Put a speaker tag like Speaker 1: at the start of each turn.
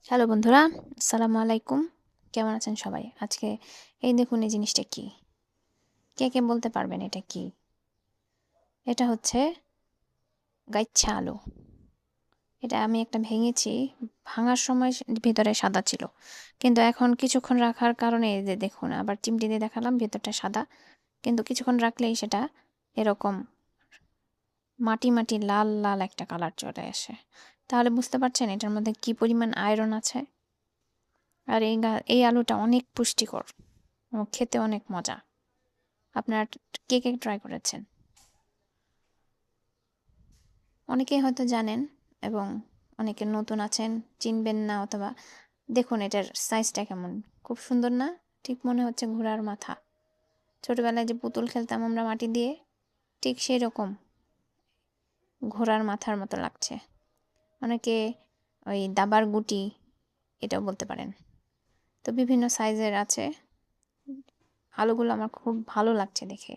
Speaker 1: Hello বন্ধুরা, আসসালামু আলাইকুম। কেমন আছেন সবাই? আজকে এই দেখুন এই জিনিসটা কি? কে বলতে পারবেন এটা কি? এটা হচ্ছে গাইচ্ছা আলু। এটা আমি একটা ভেঙেছি। ভাঙার সময় ভেতরে সাদা ছিল। কিন্তু এখন কিছুক্ষণ রাখার কারণে এই যে দেখুন আবার চিমটি দিয়ে দেখালাম ভেতরটা সাদা। কিন্তু কিছুক্ষণ রাখলেই সেটা এরকম মাটি লাল একটা কালার চলে আসে। তাহলে বুঝতে পারছেন এটার মধ্যে কি পরিমাণ আয়রন আছে? আর এই আলুটা অনেক পুষ্টিকর এবং খেতে অনেক মজা। আপনারা কে ট্রাই করেছেন? অনেকেই হয়তো জানেন এবং অনেকে নতুন আছেন, চিনবেন না অথবা দেখুন এটার সাইজটা কেমন। খুব সুন্দর না? ঠিক মনে হচ্ছে ঘোড়ার মাথা। ছোটবেলায় যে পুতুল খেলতাম আমরা মাটি দিয়ে, ঠিক সেই রকম ঘোড়ার মাথার মতো লাগছে। অনেকে ওই দাবার গুটি এটাও বলতে পারেন। তো বিভিন্ন সাইজের আছে। আলুগুলো আমার খুব ভালো লাগছে দেখে।